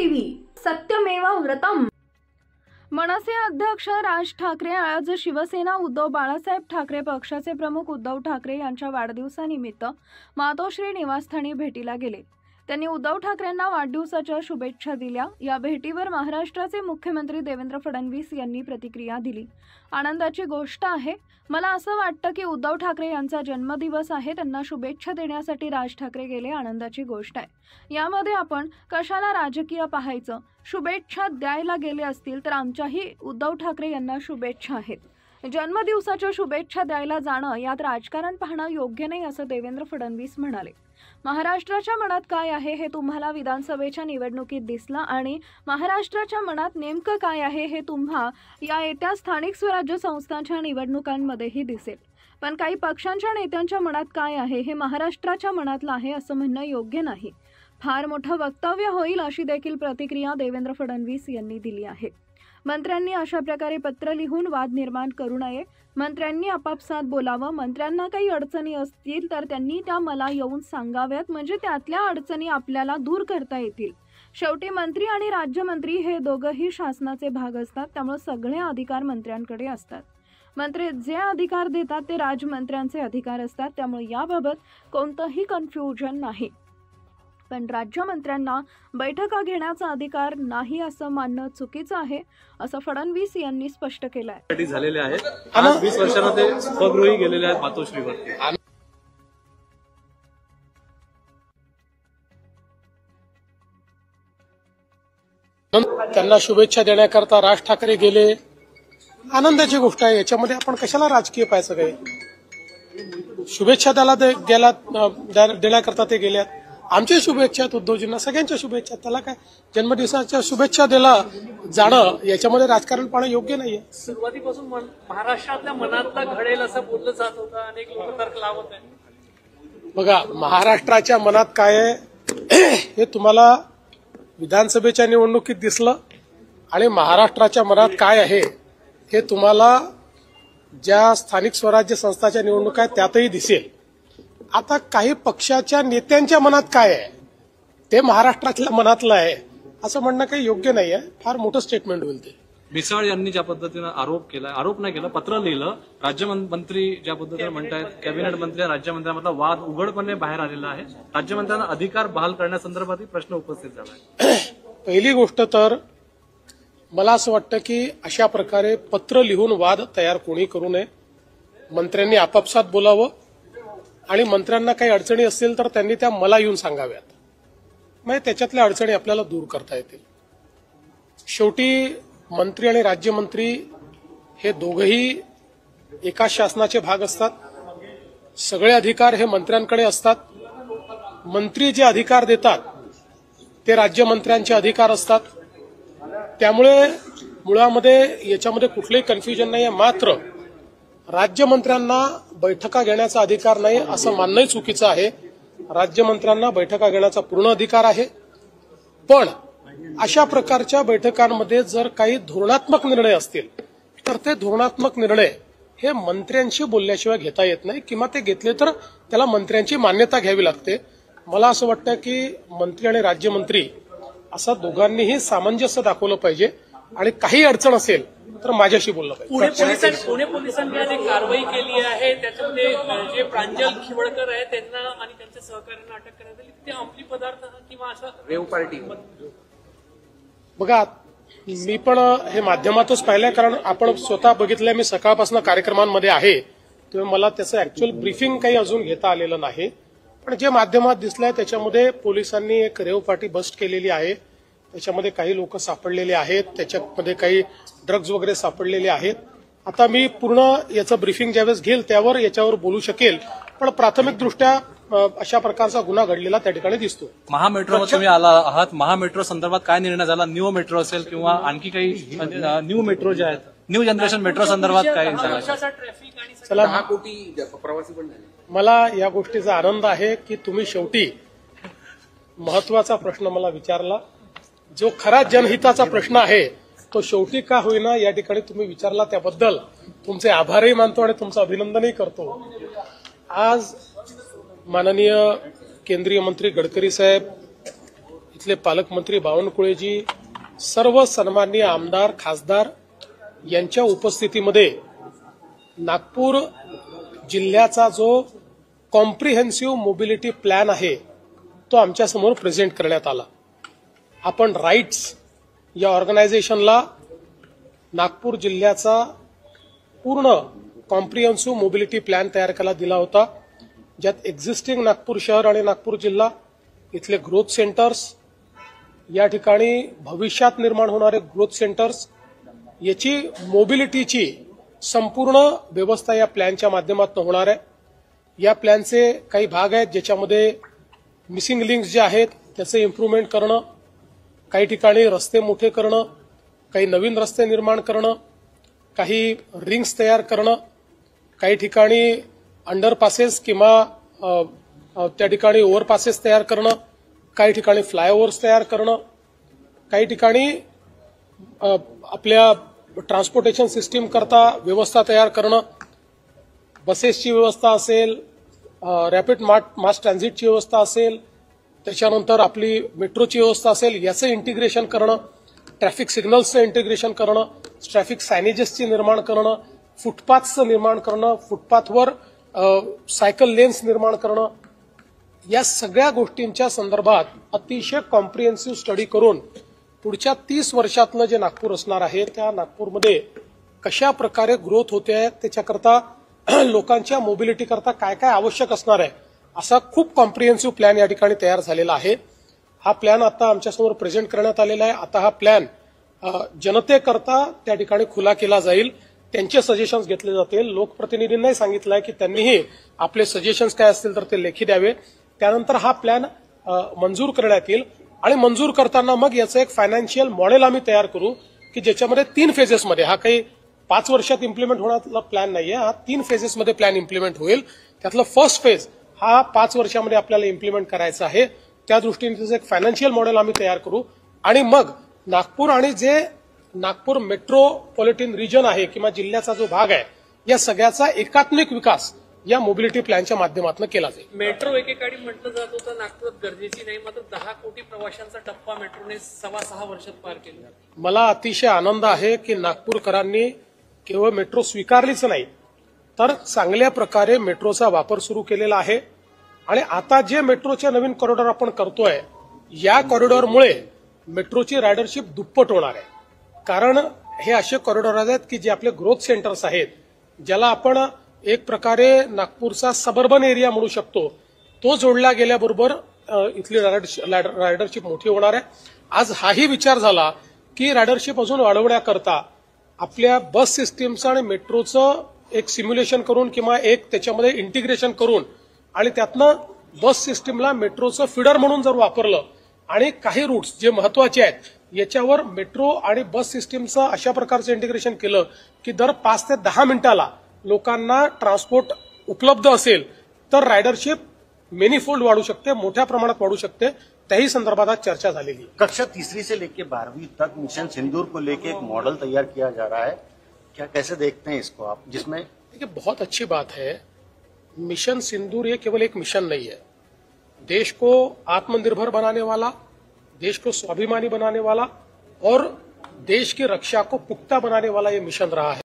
TV सत्यमेव व्रतम। मनसे अध्यक्ष राज ठाकरे आज शिवसेना उद्धव बाळासाहेब ठाकरे पक्षाचे प्रमुख उद्धव ठाकरे यांच्या वाढदिवसानिमित्त मातोश्री निवासस्थानी भेटीला गेले। त्यांनी उद्धव ठाकरेंना वाढदिवसाच्या शुभेच्छा दिल्या। या भेटीवर महाराष्ट्राचे मुख्यमंत्री देवेंद्र फडणवीस यांनी प्रतिक्रिया दिली। आनंदाची गोष्ट आहे, मला असं वाटतं की उद्धव ठाकरे यांचा जन्मदिवस आहे, त्यांना शुभेच्छा देण्यासाठी राज ठाकरे गेले। आनंदाची गोष्ट आहे, यामध्ये आपण कशाला राजकीय पाहायचं। शुभेच्छा द्यायला गेले असतील तर आमच्याही उद्धव ठाकरे यांना शुभेच्छा आहेत। जन्मदिवसाच्या शुभेच्छा द्यायला जाणं यात राजकारण पाहणं योग्य नाही असं देवेंद्र फडणवीस म्हणाले। महाराष्ट्राच्या मनात काय आहे हे तुम्हाला विधानसभेच्या निवडणुकीत दिसलं आणि महाराष्ट्राच्या मनात नेमकं काय आहे हे तुम्हा या येत्या स्थानिक स्वराज्य संस्थांच्या निवडणुकांमध्येही दिसेल। पण काही पक्षांच्या नेत्यांच्या मनात काय आहे हे महाराष्ट्राच्या मनातलं आहे असं म्हणणं योग्य नाही। फार मोठं वक्तव्य होईल अशी देखील प्रतिक्रिया देवेंद्र फडणवीस यांनी दिली आहे। मंत्र्यांनी अशा प्रकारे पत्र लिहून वाद निर्माण करू नये। मंत्र्यांनी आपापसात बोलावं। मंत्र्यांना काही अडचणी असतील तर त्यांनी त्या मला येऊन सांगाव्यात, म्हणजे त्यातल्या अडचणी आपल्याला दूर करता येतील। शेवटी मंत्री आणि राज्यमंत्री हे दोघंही शासनाचे भाग असतात, त्यामुळे सगळे अधिकार मंत्र्यांकडे असतात। मंत्री जे अधिकार देतात ते राजमंत्र्यांचे अधिकार असतात, त्यामुळे याबाबत कोणतंही कन्फ्युजन नाही। पण राज्यमंत्र्यांना बैठका घेण्याचा अधिकार नाही असं मानणं चुकीचं आहे असं फडणवीस यांनी स्पष्ट केलं आहे। झालेले आहेत आज 20 वर्षांना ते स्वगृही गेलेले आहेत मातोश्रीवर। त्यांना शुभेच्छा देण्याकरता राज ठाकरे गेले, आनंदाची गोष्ट आहे। याच्यामध्ये आपण कशाला राजकीय पाहायचं काय। शुभेच्छा देण्याकरता ते गेल्यात। आमच्या शुभेच्छा उद्धवजींना, सगळ्यांच्या शुभेच्छा। त्याला काय जन्मदिवसाच्या शुभेच्छा द्यायला जाणं याच्यामध्ये राजकारण पाहणं योग्य नाहीये। सुरुवातीपासून महाराष्ट्रातल्या मनातला घडेल असं बोललं जात होतं, अनेक लोक तर्क लावत आहेत। बघा, महाराष्ट्राच्या मनात काय आहे हे तुम्हाला विधानसभेच्या निवडणुकीत दिसलं आणि महाराष्ट्राच्या मनात काय आहे हे तुम्हाला ज्या स्थानिक स्वराज्य संस्थाच्या निवडणुका आहेत त्यातही दिसेल। आता काही पक्षाच्या नेत्यांच्या मनात काय आहे ते महाराष्ट्रातल्या मनातलं आहे असं म्हणणं काही योग्य नाही आहे। फार मोठं स्टेटमेंट होईल ते। मिसाळ यांनी ज्या पद्धतीनं आरोप नाही केला, पत्र लिहिलं, राज्यमंत्री ज्या पद्धतीने म्हणतायत, कॅबिनेट मंत्री राज्यमंत्र्यांमधला वाद उघडपणे बाहेर आलेला आहे। राज्यमंत्र्यांना अधिकार बहाल करण्यासंदर्भातही प्रश्न उपस्थित झाला आहे। पहिली गोष्ट तर मला असं वाटतं की अशा प्रकारे पत्र लिहून वाद तयार कोणी करू नये। मंत्र्यांनी आपापसात बोलावं आणि मंत्र्यांना काही अडचणी असतील तर त्यांनी त्या मला येऊन सांगाव्यात, म्हणजे त्याच्यातल्या अडचणी आपल्याला दूर करता येतील। शेवटी मंत्री आणि राज्यमंत्री हे दोघंही एकाच शासनाचे भाग असतात। सगळे अधिकार हे मंत्र्यांकडे असतात। मंत्री जे अधिकार देतात ते राज्यमंत्र्यांचे अधिकार असतात। त्यामुळे मुळामध्ये याच्यामध्ये कुठलंही कन्फ्युजन नाही आहे। मात्र राज्यमंत्र्यांना बैठका घेण्याचा अधिकार नाही असं मानणंही चुकीचं आहे। राज्यमंत्र्यांना बैठका घेण्याचा पूर्ण अधिकार आहे, पण अशा प्रकारच्या बैठकांमध्ये जर काही धोरणात्मक निर्णय असतील तर ते धोरणात्मक निर्णय हे मंत्र्यांशी बोलल्याशिवाय घेता येत नाही, किंवा ते घेतले तर त्याला मंत्र्यांची मान्यता घ्यावी लागते। मला असं वाटतं की मंत्री आणि राज्यमंत्री असं दोघांनीही सामंजस्य दाखवलं पाहिजे आणि काही अडचण असेल तर माझ्याशी बोललं पाहिजे। पुणे पोलिसांनी आज एक कारवाई केली आहे, त्याच्यामध्ये जे प्रांजल खिवडकर आहे त्यांना आणि त्यांच्या सहकार्यांना अटक करण्यात आली। ते अंमली पदार्थ किंवा असं रेव पार्टी। बघा, मी पण हे माध्यमातच पाहिलंय, कारण आपण स्वतः बघितलंय। मी सकाळपासून कार्यक्रमांमध्ये आहे, तेव्हा मला त्याचं ऍक्च्युअल ब्रीफिंग काही अजून घेता आलेलं नाही। पण जे माध्यमात दिसलंय त्याच्यामध्ये पोलिसांनी एक रेव पार्टी बस्ट केलेली आहे, त्याच्यामध्ये काही लोक सापडलेले आहेत, त्याच्यामध्ये काही ड्रग्ज वगैरे सापडलेले आहेत। आता मी पूर्ण याचं ब्रीफिंग ज्यावेळेस घेईल त्यावर याच्यावर बोलू शकेल, पण प्राथमिकदृष्ट्या अशा प्रकारचा गुन्हा घडलेला त्या ठिकाणी दिसतो। महामेट्रो तुम्ही आला आहात, महामेट्रो संदर्भात काय निर्णय झाला? न्यू मेट्रो असेल किंवा आणखी काही न्यू मेट्रो जे आहेत, न्यू जनरेशन मेट्रो संदर्भात काय चला, 10 कोटी प्रवासी पण झाले। मला या गोष्टीचा आनंद आहे की तुम्ही शेवटी महत्वाचा प्रश्न मला विचारला। जो खरा जनहिताचा प्रश्न आहे तो शेवटी का होईना या ठिकाणी तुम्ही विचारला, त्याबद्दल तुमचे आभारही मानतो आणि तुमचं अभिनंदनही करतो। आज माननीय केंद्रीय मंत्री गडकरी साहेब इथले पालकमंत्री बावनकुळेजी, सर्व सन्माननीय आमदार, खासदार यांच्या उपस्थितीमध्ये नागपूर जिल्ह्याचा जो कॉम्प्रिहेन्सिव्ह मोबिलिटी प्लॅन आहे तो आमच्यासमोर प्रेझेंट करण्यात आला. आपण राईट्स या ऑर्गनायझेशनला नागपूर जिल्ह्याचा पूर्ण कॉम्प्रिहेन्सिव्ह मोबिलिटी प्लॅन तयार करायला दिला होता, ज्यात एक्झिस्टिंग नागपूर शहर आणि नागपूर जिल्हा, इथले ग्रोथ सेंटर्स, या ठिकाणी भविष्यात निर्माण होणारे ग्रोथ सेंटर्स, याची मोबिलिटीची संपूर्ण व्यवस्था या प्लॅनच्या माध्यमातून होणार आहे. या प्लॅनचे काही भाग आहेत ज्याच्यामध्ये मिसिंग लिंक्स जे आहेत त्याचे इम्प्रूव्हमेंट करणं, काही ठिकाणी रस्ते मोठे करणं, काही नवीन रस्ते निर्माण करणं, काही रिंग्स तयार करणं, काही ठिकाणी अंडरपासेस किंवा त्या ठिकाणी ओव्हरपासेस तयार करणं, काही ठिकाणी फ्लायओव्हर्स तयार करणं, काही ठिकाणी आपल्या ट्रान्सपोर्टेशन सिस्टीम करता व्यवस्था तयार करणं, बसेसची व्यवस्था असेल, रॅपिड मास ट्रान्झिटची व्यवस्था असेल, त्याच्यानंतर आपली मेट्रोची व्यवस्था असेल, याचं इंटिग्रेशन करणं, ट्रॅफिक सिग्नल्सचं इंटिग्रेशन करणं, ट्रॅफिक सायनेजेसची निर्माण करणं, फुटपाथचं निर्माण करणं, फुटपाथवर सायकल लेन्स निर्माण करणं, या सगळ्या गोष्टींच्या संदर्भात अतिशय कॉम्प्रिहेन्सिव्ह स्टडी करून पुढच्या 30 वर्षातलं जे नागपूर असणार आहे त्या नागपूरमध्ये कशा प्रकारे ग्रोथ होते आहे, त्याच्याकरता लोकांच्या मोबिलिटी करता काय काय आवश्यक असणार आहे, असा खूप कॉम्प्रिहेन्सिव्ह प्लॅन या ठिकाणी तयार झालेला आहे. हा प्लॅन आता आमच्यासमोर प्रेझेंट करण्यात आलेला आहे. आता हा प्लॅन जनतेकरता त्या ठिकाणी खुला केला जाईल, त्यांचे सजेशन्स घेतले जातील. लोकप्रतिनिधींनाही सांगितलं आहे की त्यांनीही आपले सजेशन्स काय असतील तर ते लेखी द्यावे. त्यानंतर हा प्लॅन मंजूर करण्यात येईल आणि मंजूर करताना मग याचं एक फायनान्शियल मॉडेल आम्ही तयार करू की ज्याच्यामध्ये 3 फेजेसमध्ये, हा काही 5 वर्षात इम्प्लिमेंट होण्याचा प्लॅन नाहीये, हा 3 फेजेसमध्ये प्लॅन इम्प्लिमेंट होईल. त्यातलं फर्स्ट फेज हा 5 वर्षामध्ये आपल्याला इम्प्लिमेंट करायचा आहे. त्या दृष्टीने त्याचं एक फायनान्शियल मॉडेल आम्ही तयार करू आणि मग नागपूर आणि जे नागपूर मेट्रोपॉलिटन रिजन आहे किंवा जिल्ह्याचा जो भाग आहे या सगळ्याचा एकात्मिक विकास या मोबिलिटी प्लॅनच्या माध्यमातून केला जाईल. मेट्रो एकेकाळी म्हटलं जात होतं नागपुरात गरजेची नाही, मात्र 10 कोटी प्रवाशांचा टप्पा मेट्रोने 6.5 वर्षात पार केला. मला अतिशय आनंद आहे की नागपूरकरांनी केवळ मेट्रो स्वीकारलीच नाही तर चांगल्या प्रकारे मेट्रोचा वापर सुरू केलेला आहे. आणि आता जे मेट्रोचे नवीन कॉरिडॉर आपण करतोय या कॉरिडॉरमुळे मेट्रोची रायडरशिप दुप्पट होणार आहे. कारण हे असे कॉरिडॉर आहेत की जे आपले ग्रोथ सेंटर्स आहेत, ज्याला आपण एक प्रकारे नागपूरचा सबर्बन एरिया म्हणू शकतो, तो जोडला गेल्याबरोबर इथली रायडरशिप मोठी होणार आहे. आज हाही विचार झाला की रायडरशिप अजून वाढवण्याकरता आपल्या बस सिस्टीमचं आणि मेट्रोचं एक सिम्युलेशन करून किंवा एक त्याच्यामध्ये इंटिग्रेशन करून आणि त्यातनं बस सिस्टीमला मेट्रोचं फीडर म्हणून जर वापरलं आणि काही रूट्स जे महत्वाचे आहेत याच्यावर मेट्रो आणि बस सिस्टीमचं अशा प्रकारचं इंटिग्रेशन केलं की दर 5 ते 10 मिनिटाला लोकांना ट्रान्सपोर्ट उपलब्ध असेल तर रायडरशिप मेनीफोल्ड वाढू शकते, मोठ्या प्रमाणात वाढू शकते. त्याही संदर्भात आज चर्चा झालेली. कक्षा 3 से लेकर 12वीं तक मिशन सिंदूर को लेकर एक मॉडल तैयार किया जा रहा है, क्या कैसे देखते हैं इसको आप, जिसमें देखिए बहुत अच्छी बात है. मिशन सिंदूर ये केवल एक मिशन नहीं है, देश को आत्मनिर्भर बनाने वाला, देश को स्वाभिमानी बनाने वाला और देश की रक्षा को पुख्ता बनाने वाला ये मिशन रहा है.